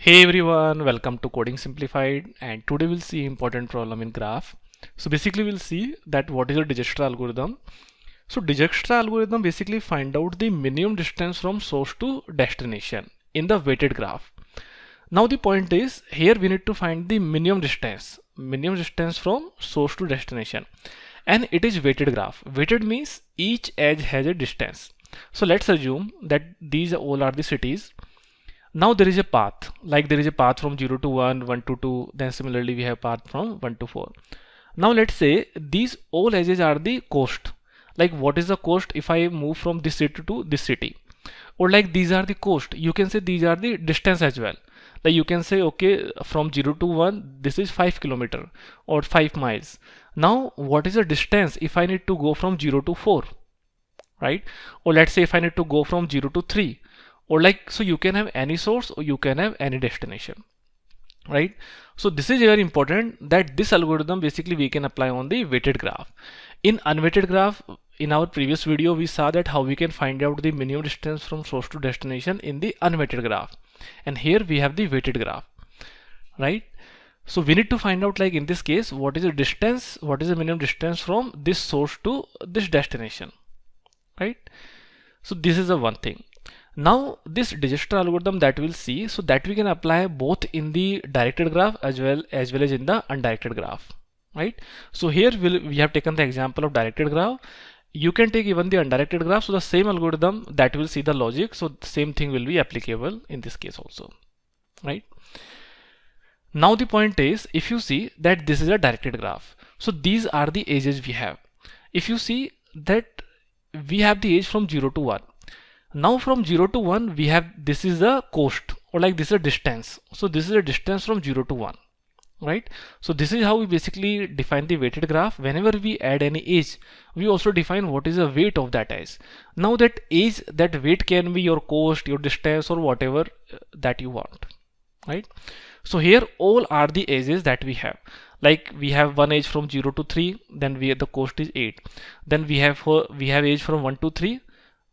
Hey everyone, welcome to Coding Simplified, and today we'll see important problem in graph. So basically we'll see that what is a Dijkstra algorithm. So Dijkstra algorithm basically find out the minimum distance from source to destination in the weighted graph. Now the point is here we need to find the minimum distance from source to destination, and it is weighted graph. Weighted means each edge has a distance. So let's assume that these all are the cities. Now there is a path, like there is a path from 0 to 1, 1 to 2, then similarly we have path from 1 to 4. Now let's say these all edges are the coast. Like what is the coast if I move from this city to this city? Or like these are the coast, you can say these are the distance as well. Like you can say okay, from 0 to 1 this is 5 kilometer or 5 miles. Now what is the distance if I need to go from 0 to 4, right? Or let's say if I need to go from 0 to 3, or like, so you can have any source or you can have any destination, right? So this is very important that this algorithm basically we can apply on the weighted graph. In unweighted graph, in our previous video we saw that how we can find out the minimum distance from source to destination in the unweighted graph, and here we have the weighted graph, right? So we need to find out, like in this case, what is the distance, what is the minimum distance from this source to this destination, right? So this is the one thing. Now this Dijkstra algorithm that we'll see, so that we can apply both in the directed graph as well as in the undirected graph, right? So here we have taken the example of directed graph. You can take even the undirected graph. So the same algorithm that will see the logic. So the same thing will be applicable in this case also, right? Now the point is, if you see that this is a directed graph, so these are the edges we have. If you see that we have the edge from 0 to 1. Now from 0 to 1 we have, this is the coast, or like this is a distance. So this is a distance from 0 to 1, right? So this is how we basically define the weighted graph. Whenever we add any edge, we also define what is the weight of that edge. Now that edge, that weight can be your coast, your distance, or whatever that you want, right? So here all are the edges that we have. Like we have one edge from 0 to 3, then the coast is 8. Then we have edge from 1 to 3,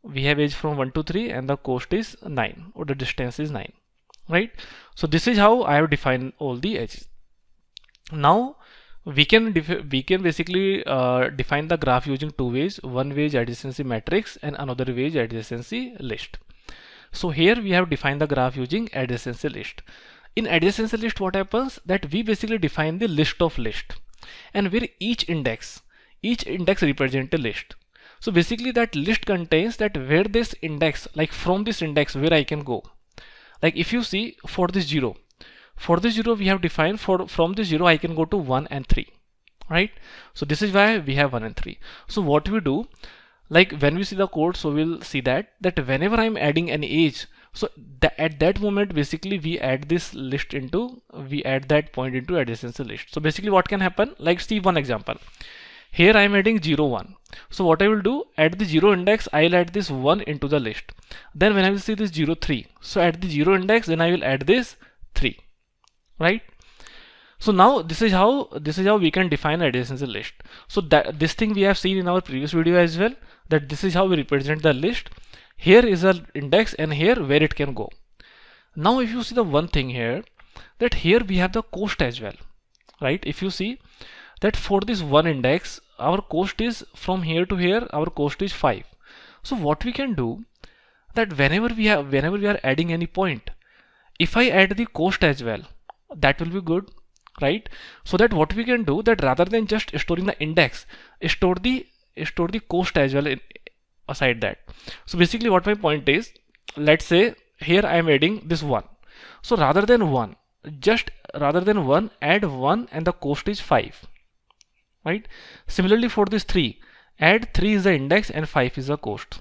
we have edge from 1 to 3, and the coast is 9, or the distance is 9, right? So this is how I have defined all the edges. Now we can basically define the graph using two ways. One way is adjacency matrix and another way is adjacency list. So here we have defined the graph using adjacency list. In adjacency list, what happens that we basically define the list of list, and where each index represents a list. So basically that list contains that where this index, like from this index where I can go. Like if you see for this 0 we have defined from this 0 I can go to 1 and 3, right? So this is why we have 1 and 3. So what we do, like when we see the code, so we'll see that whenever I'm adding an edge, so at that moment basically we add that point into adjacency list. So basically what can happen, like see one example. Here I am adding 0, 1. So what I will do, at the 0 index, I will add this 1 into the list. Then when I will see this 0, 3. So at the 0 index, then I will add this 3, right? So now this is how we can define adjacency list. So that this thing we have seen in our previous video as well, that this is how we represent the list. Here is the index and here where it can go. Now if you see the one thing here, that here we have the coast as well, right? If you see that for this one index, our coast is from here to here, our coast is 5. So what we can do, that whenever we are adding any point, if I add the coast as well, that will be good, right? So that what we can do, that rather than just storing the index, store the coast as well aside that. So basically what my point is, let's say here I am adding this 1. So rather than 1, add 1 and the coast is 5. Right? Similarly for this 3, add 3 is the index and 5 is the coast.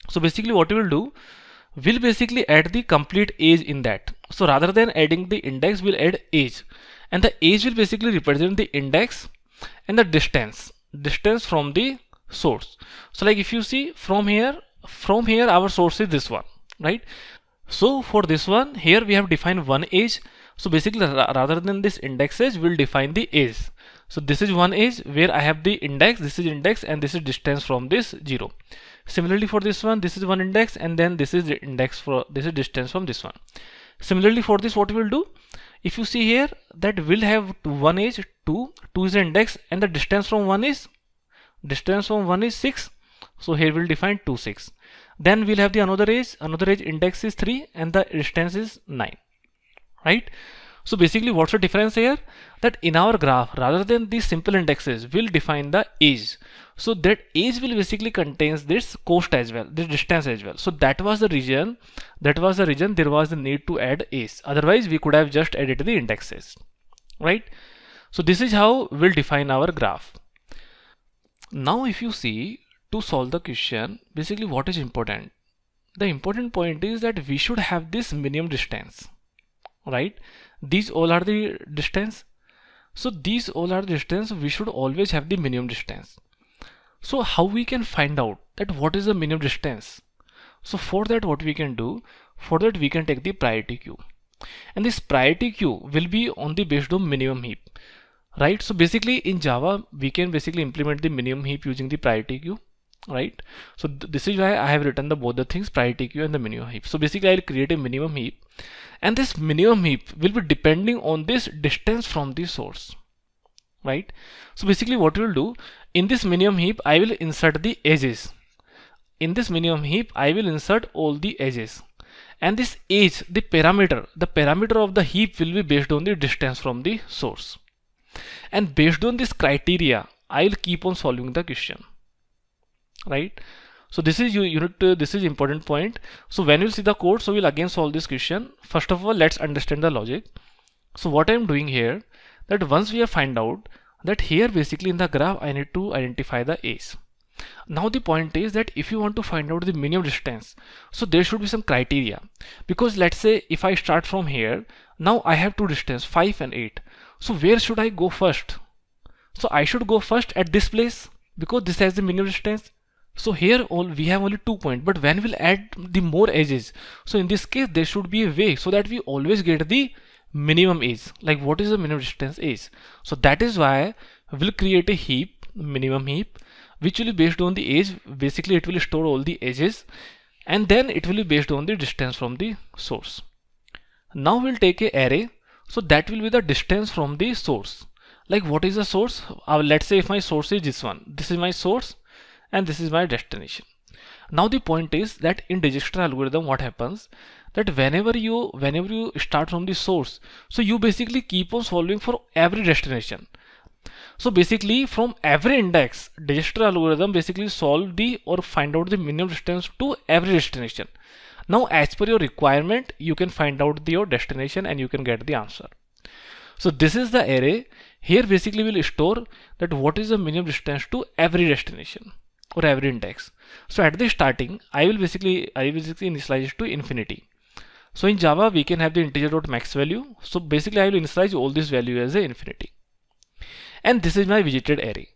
So basically what we will do, we'll basically add the complete edge in that. So rather than adding the index, we'll add edge, and the edge will basically represent the index and the distance from the source. So like if you see from here our source is this one, right? So for this one, here we have defined one edge. So basically rather than this index edge, we'll define the edge. So this is one edge where I have the index, this is index, and this is distance from this 0. Similarly for this one, this is one index, and then this is the index this is distance from this one. Similarly for this, what we'll do, if you see here, that will have one edge 2 is the index, and the distance from 1 is 6. So here we'll define 2 6. Then we'll have the another edge index is 3 and the distance is 9, right? So basically what's the difference here, that in our graph, rather than these simple indexes, we'll define the edge. So that edge will basically contains this cost as well, this distance as well. So that was the reason there was the need to add edge. Otherwise we could have just added the indexes, right? So this is how we'll define our graph. Now if you see, to solve the question, basically what is important? The important point is that we should have this minimum distance, right? These all are the distance. So these all are the distance, we should always have the minimum distance. So how we can find out that what is the minimum distance? So for that, what we can do, for that we can take the priority queue, and this priority queue will be on the based on minimum heap, right? So basically in Java we can basically implement the minimum heap using the priority queue, right? So this is why I have written the both the things, priority queue and the minimum heap. So basically I'll create a minimum heap, and this minimum heap will be depending on this distance from the source, right? So basically what we'll do, in this minimum heap I will insert the edges. In this minimum heap I will insert all the edges, and this edge, the parameter of the heap will be based on the distance from the source, and based on this criteria I'll keep on solving the question, right? So this is this is important point. So when you see the code, so we'll again solve this question. First of all, let's understand the logic. So what I'm doing here, that once we have find out that here basically in the graph I need to identify the edge. Now the point is that if you want to find out the minimum distance, so there should be some criteria, because let's say if I start from here, now I have two distance 5 and 8. So where should I go first? So I should go first at this place because this has the minimum distance. So here we have only 2 points, but when we'll add the more edges, so in this case there should be a way so that we always get the minimum edge. Like what is the minimum distance edge? So that is why we'll create a heap, minimum heap, which will be based on the edge. Basically it will store all the edges, and then it will be based on the distance from the source. Now we'll take a array, so that will be the distance from the source. Like what is the source? Let's say if my source is this one, this is my source and this is my destination. Now the point is that in Dijkstra algorithm what happens, that whenever you start from the source, so you basically keep on solving for every destination. So basically from every index, Dijkstra algorithm basically solve the or find out the minimum distance to every destination. Now as per your requirement you can find out your destination and you can get the answer. So this is the array. Here basically we'll store that what is the minimum distance to every destination or every index. So at the starting I will basically initialize it to infinity. So in Java we can have the integer.max value. So basically I will initialize all this value as a infinity, and this is my visited array.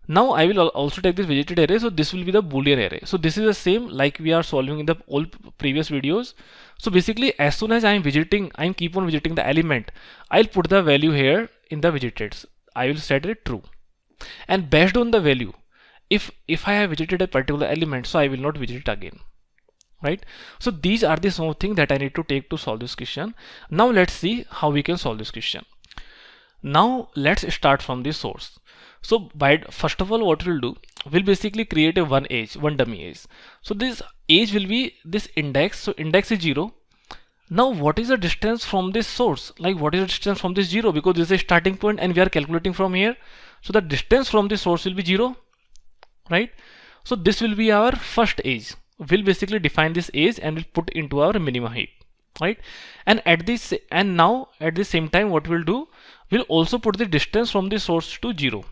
Now I will also take this visited array, so this will be the boolean array. So this is the same like we are solving in the all previous videos. So basically as soon as I am keep on visiting the element, I'll put the value here in the visited. I will set it true, and based on the value, if I have visited a particular element, so I will not visit it again, right? So these are the some things that I need to take to solve this question. Now let's see how we can solve this question. Now let's start from the source. So first of all what we'll do, we'll basically create a one dummy edge. So this edge will be this index. So index is 0. Now what is the distance from this source? Like what is the distance from this 0? Because this is a starting point and we are calculating from here. So the distance from the source will be 0, right? So this will be our first edge. We'll basically define this edge and we'll put into our minimum heap, right? And now at the same time what we'll do, we'll also put the distance from the source to 0,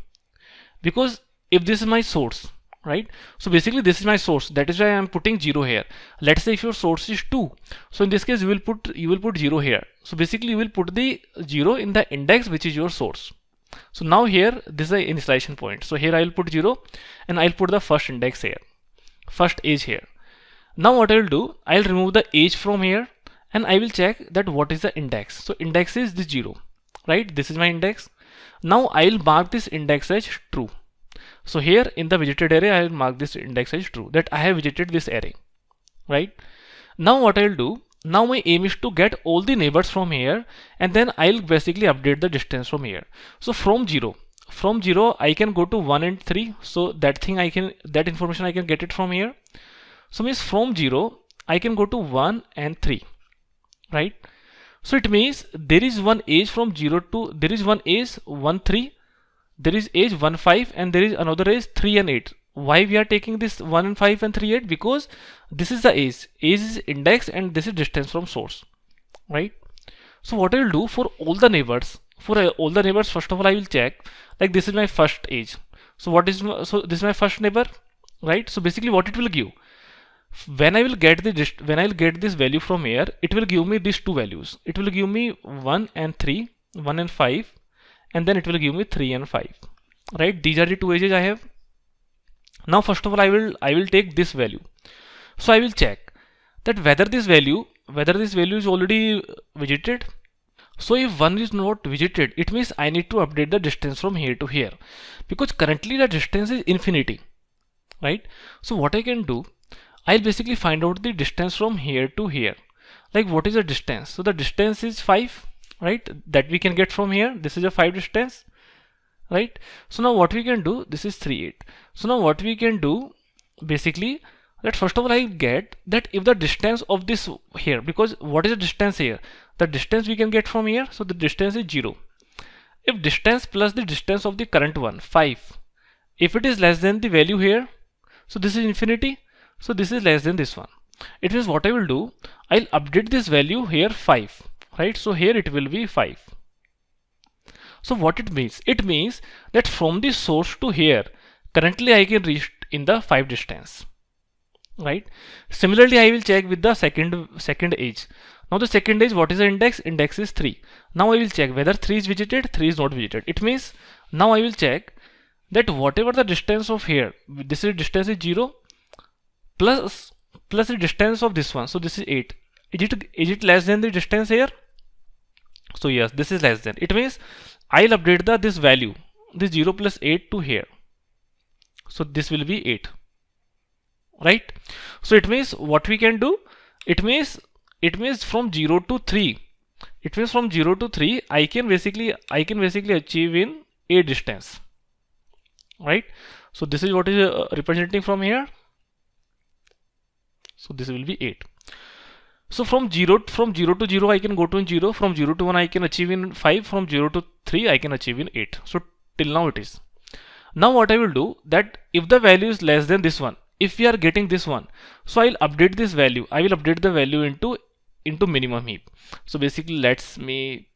because if this is my source, right? So basically this is my source, that is why I'm putting 0 here. Let's say if your source is 2, so in this case you will put 0 here. So basically you will put the 0 in the index which is your source. So now here this is the initialization point. So here I will put 0 and I'll put the first index here, first edge here. Now what I will do, I'll remove the edge from here and I will check that what is the index. So index is this 0, right? This is my index. Now I'll mark this index as true. So here in the visited array I'll mark this index as true, that I have visited this array, right? Now what I'll do, Now my aim is to get all the neighbors from here, and then I'll basically update the distance from here. So from 0 I can go to 1 and 3. So that information I can get it from here. So means from 0 I can go to 1 and 3, right? So it means there is one edge from 0 to, there is one edge 1 3, there is edge 1 5, and there is another edge 3 and 8. Why we are taking this 1 and 5 and 3 8? Because this is the edge is index and this is distance from source, right? So what I will do for all the neighbors, first of all I will check, like this is my first edge. So this is my first neighbor, right? So basically what it will give, when I will get this value from here, it will give me these two values. It will give me 1 and 3, 1 and 5, and then it will give me 3 and 5, right? These are the two edges I have. Now first of all I will take this value. So I will check that whether this value is already visited. So if 1 is not visited, it means I need to update the distance from here to here, because currently the distance is infinity, right? So what I can do, I'll basically find out the distance from here to here. Like what is the distance? So the distance is 5, right? That we can get from here. This is a 5 distance, right? So now what we can do, this is 3 8. So now what we can do, basically, that first of all I get that if the distance of this here, because what is the distance here? The distance we can get from here, so the distance is 0. If distance plus the distance of the current one, 5, if it is less than the value here, so this is infinity, so this is less than this one. It means what I will do, I'll update this value here 5, right? So here it will be 5. So what it means? It means that from the source to here, currently I can reach in the 5 distance, right? Similarly, I will check with the second edge. Now the second edge, what is the index? Index is 3. Now I will check whether 3 is visited, 3 is not visited. It means now I will check that whatever the distance of here, this is distance is 0 plus the distance of this one. So this is 8. Is it less than the distance here? So yes, this is less than. It means I'll update this value, this 0 plus 8 to here. So this will be 8, right? So it means what we can do, it means from 0 to 3, it means from 0 to 3 I can basically achieve in 8 distance, right? So this is what is representing from here. So this will be 8. So from 0 to 0 I can go to 0, from 0 to 1 I can achieve in 5, from 0 to 3 I can achieve in 8. So till now it is. Now what I will do, that if the value is less than this one, if we are getting this one, so I'll update this value. I will update the value into minimum heap. So basically let me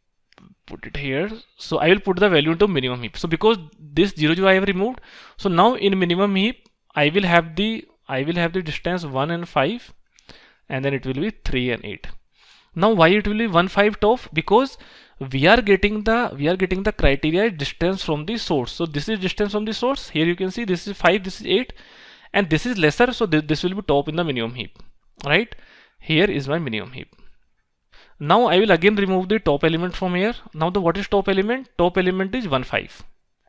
put it here. So I will put the value into minimum heap. So because this 0 0 I have removed, so now in minimum heap I will have the distance 1 and 5, and then it will be 3 and 8. Now why it will be 1 5 top? Because we are getting the criteria distance from the source. So this is distance from the source. Here you can see this is 5, this is 8, and this is lesser, so this will be top in the minimum heap, right? Here is my minimum heap. Now I will again remove the top element from here. Now what is top element? Top element is 1 5,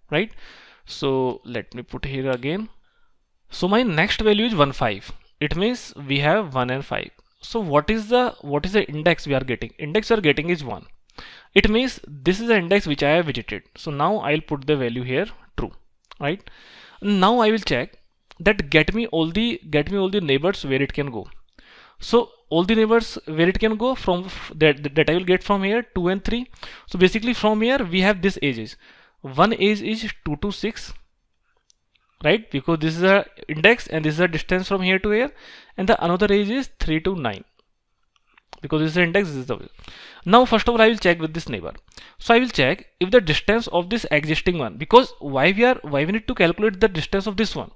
right? So let me put here again. So my next value is 1 5. It means we have 1 and 5. So what is the index we are getting? Index we are getting is 1. It means this is the index which I have visited. So now I'll put the value here true, right? Now I will check that get me all the neighbors where it can go. So all the neighbors where it can go from that I will get from here 2 and 3. So basically from here we have these edges. One edge is 2 to 6, right? Because this is the index and this is the distance from here to here, and the another edge is 3 to 9, because this is the index, this is the value. Now first of all I will check with this neighbor. So I will check if the distance of this existing one, because why we need to calculate the distance of this one,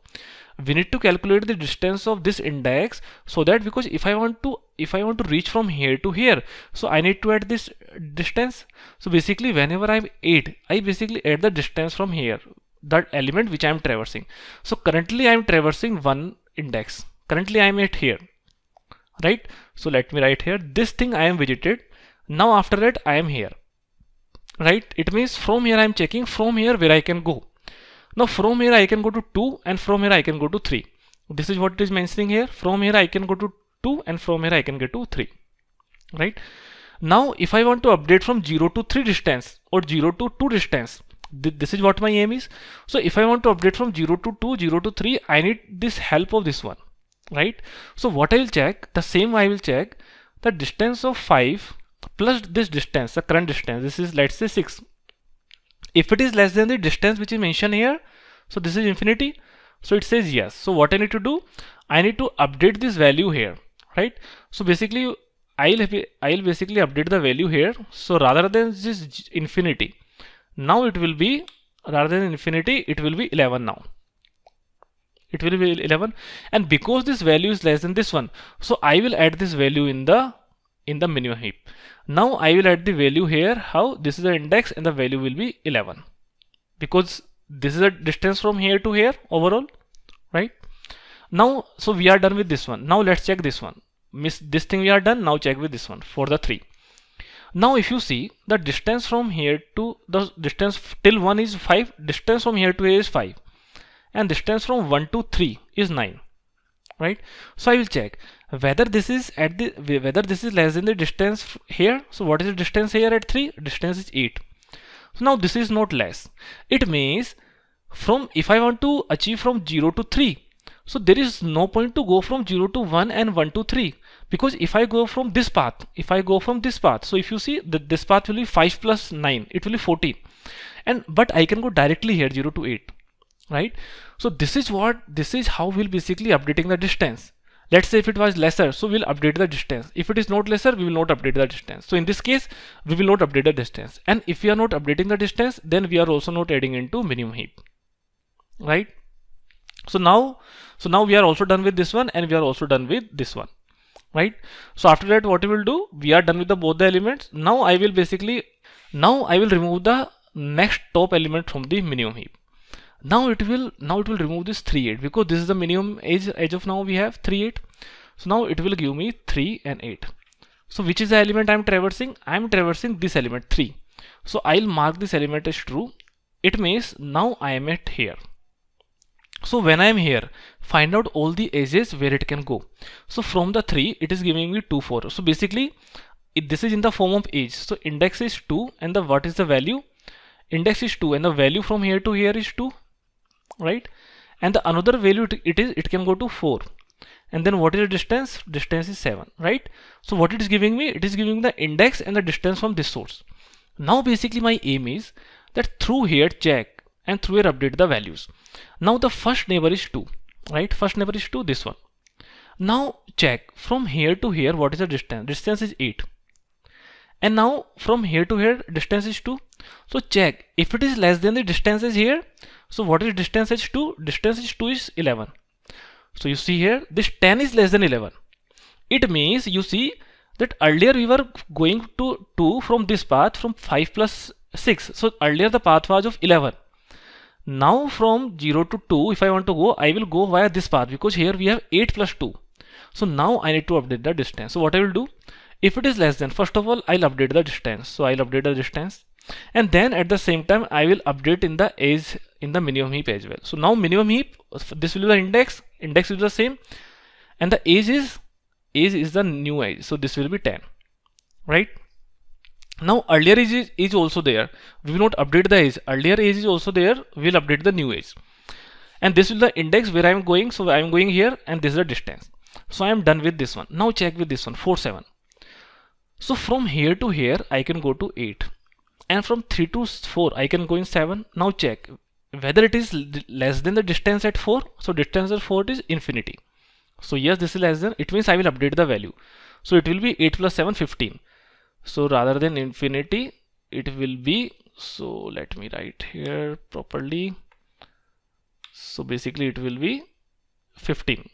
we need to calculate the distance of this index, so that because if I want to reach from here to here, so I need to add this distance. So basically whenever I basically add the distance from here, that element which I am traversing. So currently I am traversing one index, currently I am at here, right? So let me write here this thing I am visited. Now after that I am here, right? It means from here I am checking from here where I can go. Now from here I can go to 2, and from here I can go to 3. This is what it is mentioning here. From here I can go to 2, and from here I can get to 3. right? Now if I want to update from 0 to 3 distance or 0 to 2 distance, this is what my aim is. So if I want to update from 0 to 2, 0 to 3, I need this help of this one, right? So what I will check, the same I will check the distance of 5 plus this distance, the current distance, this is let's say 6. If it is less than the distance which is mentioned here, so this is infinity, so it says yes. So what I need to do, I need to update this value here, right? So basically I'll basically update the value here. So rather than this infinity, now it will be, rather than infinity, it will be 11 now. It will be 11, and because this value is less than this one, so I will add this value in the minimum heap. Now I will add the value here. How? This is the index and the value will be 11 because this is a distance from here to here overall, right? Now, so we are done with this one. Now let's check this one. This thing we are done. Now check with this one for the 3. Now if you see the distance from here to the distance till 1 is 5, distance from here to here is 5, and distance from 1 to 3 is 9, right? So I will check whether this is less than the distance here. So what is the distance here at 3? Distance is 8. So now this is not less. It means from, if I want to achieve from 0 to 3, so there is no point to go from 0 to 1 and 1 to 3, because if I go from this path, so if you see that this path will be 5 plus 9, it will be 14, and but I can go directly here 0 to 8, right? So this is how we'll basically updating the distance. Let's say if it was lesser, so we'll update the distance. If it is not lesser, we will not update the distance. So in this case, we will not update the distance. And if we are not updating the distance, then we are also not adding into minimum heap, right? So now we are also done with this one, and we are also done with this one, right? So after that, what we will do, we are done with both the elements. Now I will remove the next top element from the minimum heap. Now it will remove this 3, 8, because this is the minimum edge of now we have 3, 8. So now it will give me 3 and 8. So which is the element I am traversing? I am traversing this element 3. So I'll mark this element as true. It means now I am at here. So when I am here, find out all the edges where it can go. So from the 3, it is giving me 2, 4. So basically this is in the form of edge. So index is 2, and the what is the value? Index is 2, and the value from here to here is 2. Right, and the another value it can go to 4, and then what is the distance? Distance is 7, right? So what it is giving me? It is giving the index and the distance from this source. Now basically my aim is that through here check and through here update the values. Now the first neighbor is 2, right? First neighbor is 2, this one. Now check from here to here what is the distance? Distance is 8, and now from here to here distance is 2. So check if it is less than the distance is here. So what is distance is 2? Distance is 2 is 11. So you see here this 10 is less than 11. It means you see that earlier we were going to 2 from this path from 5 plus 6. So earlier the path was of 11. Now from 0 to 2, if I want to go, I will go via this path, because here we have 8 plus 2. So now I need to update the distance. So what I will do, if it is less than, first of all I'll update the distance. So I'll update the distance, and then at the same time I will update in the edge in the minimum heap as well. So now minimum heap, this will be the index is the same, and the edge is the new edge. So this will be 10, right? Now earlier edge is also there. We will not update the edge. Earlier edge is also there. We will update the new edge, and this is the index where I am going. So I am going here, and this is the distance. So I am done with this one. Now check with this one 4, 7. So from here to here I can go to 8, and from 3 to 4 I can go in 7. Now check whether it is less than the distance at 4. So distance at 4 is infinity. So yes, this is less than, it means I will update the value. So it will be 8 plus 7, 15. So rather than infinity, it will be, so let me write here properly. So basically it will be 15.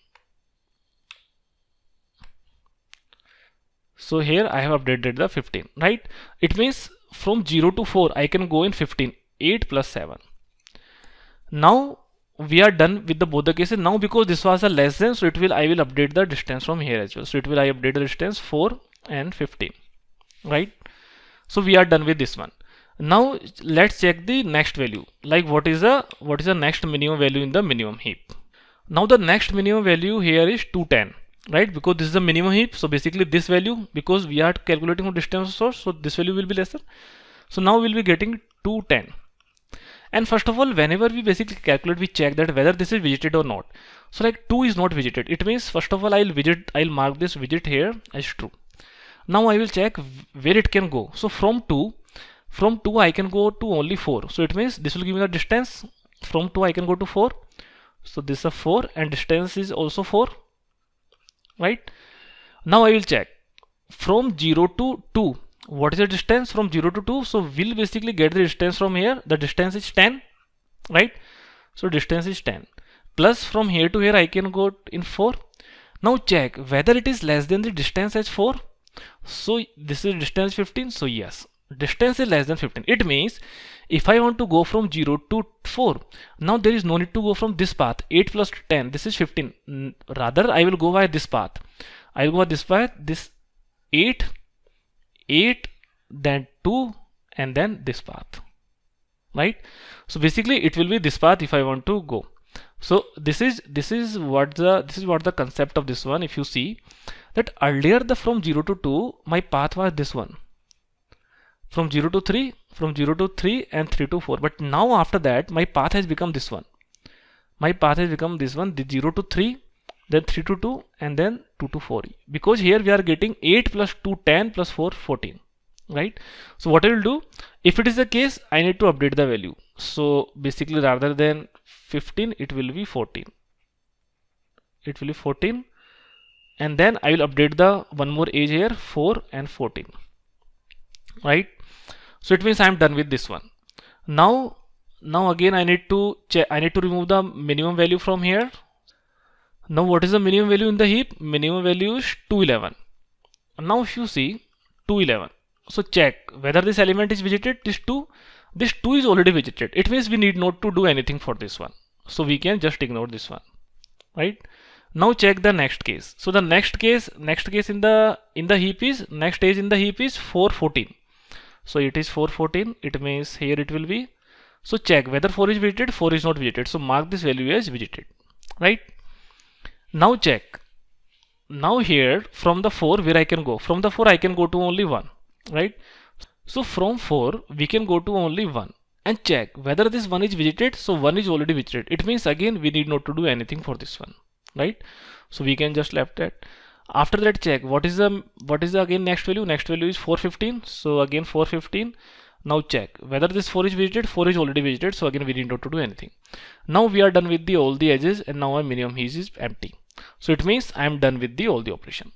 So here I have updated the 15, right? It means from 0 to 4 I can go in 15. 8 plus 7. Now we are done with both the cases. Now because this was a less than, so I will update the distance from here as well. So I update the distance 4 and 15, right? So we are done with this one. Now let's check the next value. Like what is the next minimum value in the minimum heap? Now the next minimum value here is 210. right? Because this is the minimum heap. So basically this value, because we are calculating from distance to source, so this value will be lesser. So now we'll be getting 210. And first of all, whenever we basically calculate, we check that whether this is visited or not. So like 2 is not visited. It means first of all, I'll mark this visit here as true. Now I will check where it can go. So from 2 I can go to only 4. So it means this will give me the distance. From 2 I can go to 4. So this is a 4 and distance is also 4. Right? Now I will check from 0 to 2. What is the distance from 0 to 2? So we'll basically get the distance from here. The distance is 10. Right? So distance is 10. Plus from here to here I can go in 4. Now check whether it is less than the distance as 4. So this is distance 15. So yes, distance is less than 15. It means if I want to go from 0 to 4, now there is no need to go from this path. 8 plus 10, this is 15. Rather I will go by this path. I will go by this path, this 8, then 2, and then this path. Right? So basically it will be this path if I want to go. So this is what the concept of this one. If you see that earlier from 0 to 2 my path was this one, from 0 to 3 and 3 to 4, but now after that my path has become this one. My path has become this one, the 0 to 3, then 3 to 2, and then 2 to 4, because here we are getting 8 plus 2 10 plus 4 14. Right? So what I will do, if it is the case, I need to update the value. So basically rather than 15 it will be 14. It will be 14, and then I will update the one more age here, 4 and 14. Right? So it means I am done with this one. Now again I need to check, I need to remove the minimum value from here. Now what is the minimum value in the heap? Minimum value is 211. Now if you see 211, so check whether this element is visited. This 2 is already visited. It means we need not to do anything for this one. So we can just ignore this one. Right? Now check the next case. So the next case in the heap is, next age in the heap is 414. So it is 414. It means here it will be. So check whether 4 is visited. 4 is not visited. So mark this value as visited. Right? Now check. Now here from the 4 where I can go. From the 4 I can go to only 1. Right? So from 4 we can go to only 1 and check whether this 1 is visited. So 1 is already visited. It means again we need not to do anything for this one. Right? So we can just left that. After that check what is the again next value. Next value is 415. So again 415. Now check whether this 4 is visited. 4 is already visited. So again we need not to do anything. Now we are done with all the edges, and now my minimum heap is empty. So it means I am done with all the operation.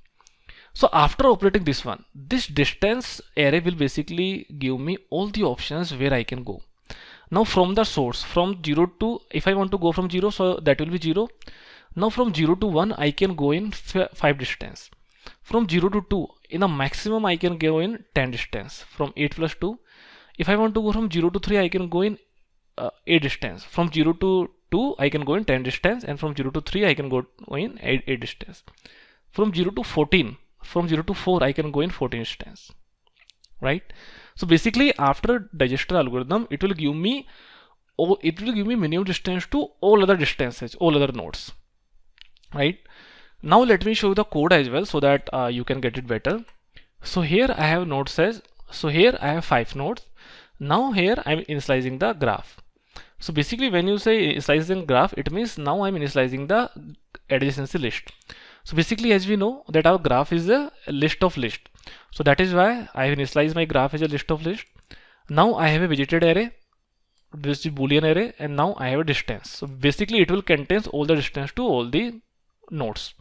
So after operating this one, this distance array will basically give me all the options where I can go. Now from the source, from 0 to, if I want to go from 0, so that will be 0. Now from 0 to 1 I can go in 5 distance. From 0 to 2 in a maximum I can go in 10 distance from 8 plus 2. If I want to go from 0 to 3 I can go in 8 distance. From 0 to 2 I can go in 10 distance, and from 0 to 3 I can go in 8 distance. From 0 to 14, from 0 to 4 I can go in 14 distance. Right? So basically after digester algorithm it will give me minimum distance to all other distances, all other nodes. Right? Now let me show you the code as well so that you can get it better. So here I have node size. So here I have 5 nodes. Now here I'm initializing the graph. So basically when you say initializing graph, it means now I'm initializing the adjacency list. So basically as we know that our graph is a list of list. So that is why I have initialized my graph as a list of list. Now I have a visited array, this is boolean array, and now I have a distance. So basically it will contain all the distance to all the nodes.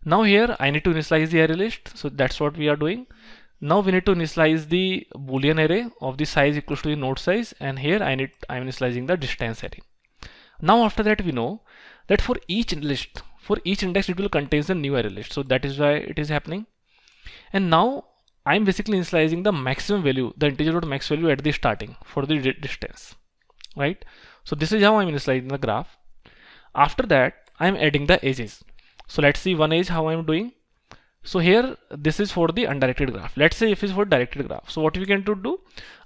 Now here I need to initialize the array list. So that's what we are doing. Now we need to initialize the boolean array of the size equals to the node size, and here I'm initializing the distance array. Now after that we know that for each list, for each index it will contain a new array list. So that is why it is happening. And now I'm basically initializing the maximum value, the integer.max value at the starting for the distance. Right? So this is how I'm initializing the graph. After that I'm adding the edges. So let's see one edge how I'm doing. So here this is for the undirected graph. Let's say if it's for directed graph. So what we can do?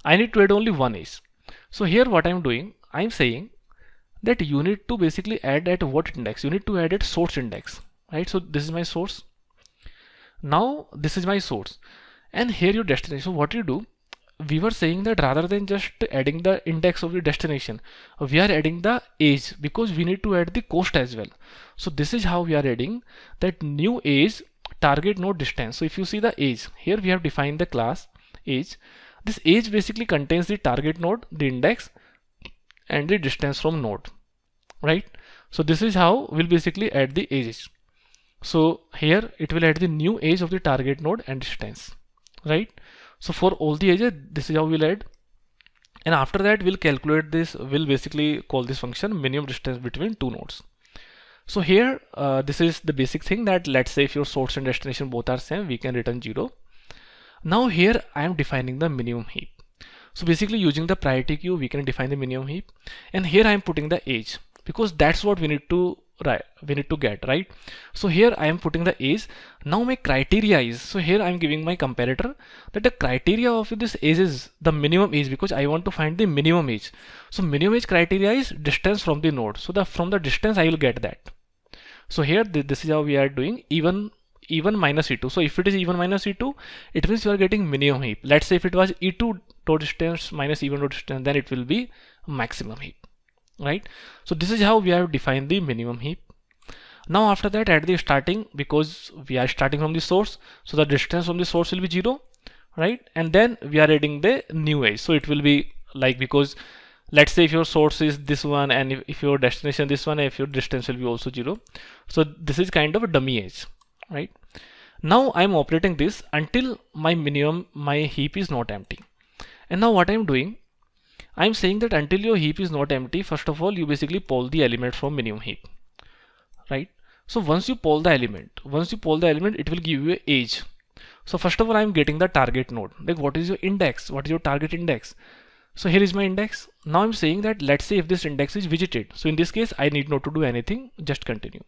I need to add only one edge. So here what I'm doing, I'm saying that you need to basically add at what index? You need to add at source index. right? So this is my source. Now this is my source, and here your destination. So what you do, we were saying that rather than just adding the index of the destination, we are adding the age because we need to add the cost as well. So this is how we are adding that new age target node distance. So if you see the age, here we have defined the class age. This age basically contains the target node, the index, and the distance from node, right? So this is how we'll basically add the ages. So here it will add the new age of the target node and distance, right? So for all the edges, this is how we'll add. And after that, we'll calculate this, we'll basically call this function minimum distance between two nodes. So here, this is the basic thing that let's say if your source and destination both are same, we can return 0. Now here I am defining the minimum heap. So basically using the priority queue, we can define the minimum heap. And here I am putting the age because that's what we need to get, right? So here I am putting the age. Now my criteria is, so here I am giving my comparator that the criteria of this age is the minimum age because I want to find the minimum age. So minimum age criteria is distance from the node. So from the distance I will get that. So here this is how we are doing even minus E2. So if it is even minus E2, it means you are getting minimum heap. Let's say if it was E2 dot distance minus E1 dot distance, then it will be maximum heap, right? So this is how we have defined the minimum heap. Now after that, at the starting, because we are starting from the source, so the distance from the source will be 0, right? And then we are adding the new edge. So it will be like, because let's say if your source is this one and if your destination this one, if your distance will be also 0. So this is kind of a dummy edge, right? Now I'm operating this until my heap is not empty. And now what I'm doing, I'm saying that until your heap is not empty, first of all, you basically poll the element from minimum heap, right? So once you poll the element, it will give you an age. So first of all, I'm getting the target node. Like what is your index? What is your target index? So here is my index. Now I'm saying that let's say if this index is visited. So in this case, I need not to do anything, just continue.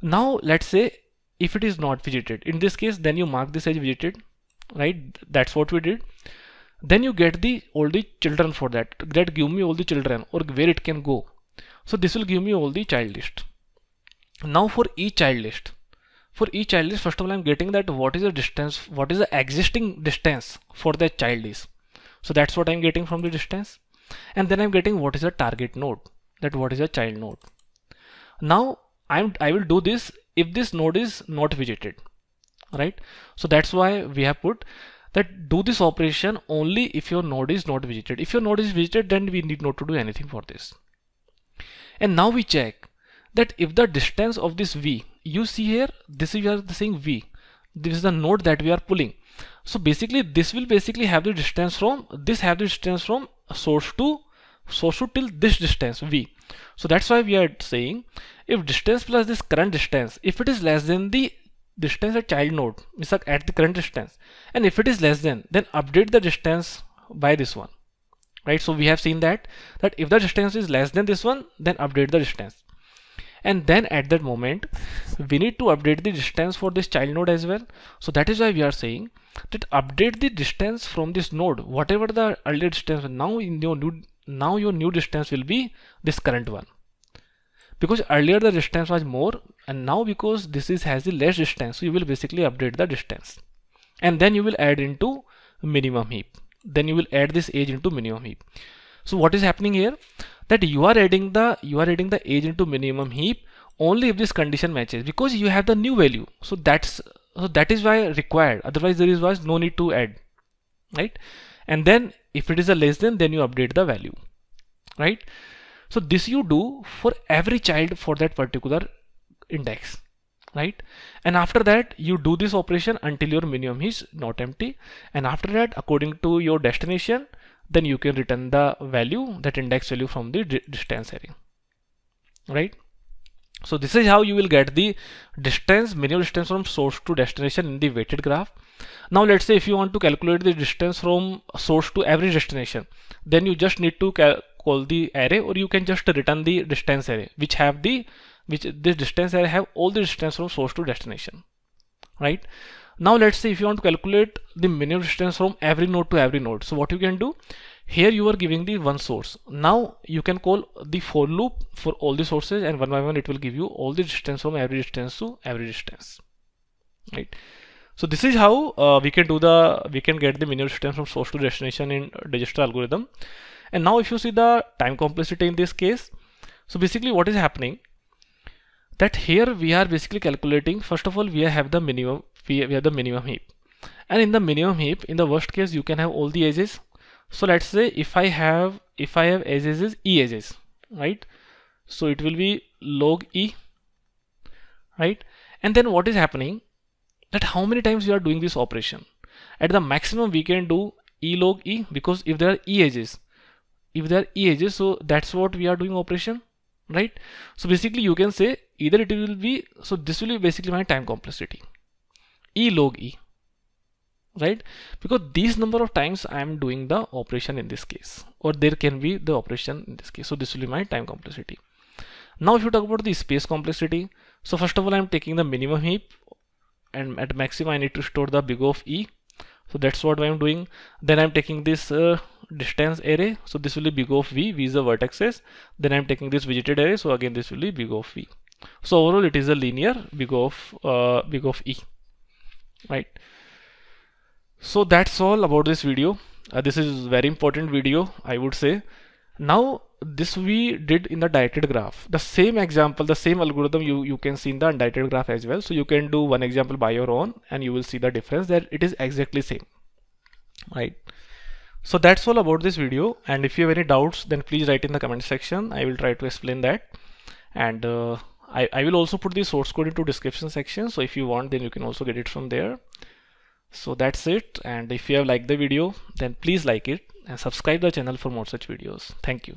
Now let's say if it is not visited, in this case, then you mark this as visited, right? That's what we did. Then you get all the children for that give me all the children or where it can go. So this will give me all the child list. Now for each child list, first of all I'm getting that what is the distance, what is the existing distance for that child is. So that's what I'm getting from the distance. And then I'm getting what is the target node, that what is the child node. Now I will do this if this node is not visited, right? So that's why we have put that do this operation only if your node is not visited. If your node is visited, then we need not to do anything for this. And now we check that if the distance of this V, you see here, this is we are saying V, this is the node that we are pulling. So basically this will basically have the distance from source to till this distance V. So that's why we are saying if distance plus this current distance, if it is less than the distance at child node, means at the current distance, and if it is less than, then update the distance by this one, right? So we have seen that if the distance is less than this one, then update the distance. And then at that moment, we need to update the distance for this child node as well. So that is why we are saying that update the distance from this node, whatever the earlier distance, now your new distance will be this current one. Because earlier the distance was more, and now because this has the less distance, so you will basically update the distance. And then you will add into minimum heap. Then you will add this age into minimum heap. So what is happening here? That you are adding the age into minimum heap only if this condition matches, because you have the new value. So that is why required. Otherwise there was no need to add, right? And then if it is a less than, then you update the value, right? So this you do for every child for that particular index, right? And after that you do this operation until your minimum is not empty. And after that, according to your destination, then you can return the value, that index value from the distance array, right? So this is how you will get the distance, minimum distance from source to destination in the weighted graph. Now let's say if you want to calculate the distance from source to every destination, then you just need to call the array, or you can just return the distance array, which this distance array have all the distance from source to destination, right? Now let's say if you want to calculate the minimum distance from every node to every node, so what you can do, Here you are giving the one source. Now you can call the for loop for all the sources, and one by one it will give you all the distance from every distance to every distance, right? So this is how we can get the minimum distance from source to destination in Dijkstra algorithm. And now if you see the time complexity in this case, so basically what is happening, that here we are basically calculating, first of all we have the minimum, we have the minimum heap, and in the minimum heap, in the worst case you can have all the edges. So let's say if I have edges is e edges, right? So it will be log e, right? And then what is happening, that how many times we are doing this operation. At the maximum we can do e log e, because if there are e edges, so that's what we are doing operation, right? So basically you can say either it will be, so this will be basically my time complexity, e log e, right? Because these number of times I am doing the operation in this case, or there can be the operation in this case. So this will be my time complexity. Now if you talk about the space complexity, so first of all I am taking the minimum heap, and at maximum I need to store the big of e. So that's what I am doing. Then I'm taking this distance array, so this will be big of v is the vertexes. Then I'm taking this visited array, so again this will be big of v. So overall it is a linear big of e, right? So that's all about this video. This is very important video, I would say. Now this we did in the directed graph. The same example, the same algorithm you can see in the undirected graph as well. So you can do one example by your own and you will see the difference, that it is exactly same, right? So that's all about this video, and if you have any doubts then please write in the comment section. I will try to explain that, and I will also put the source code into description section, so if you want then you can also get it from there. So that's it, and if you have liked the video then please like it and subscribe the channel for more such videos. Thank you.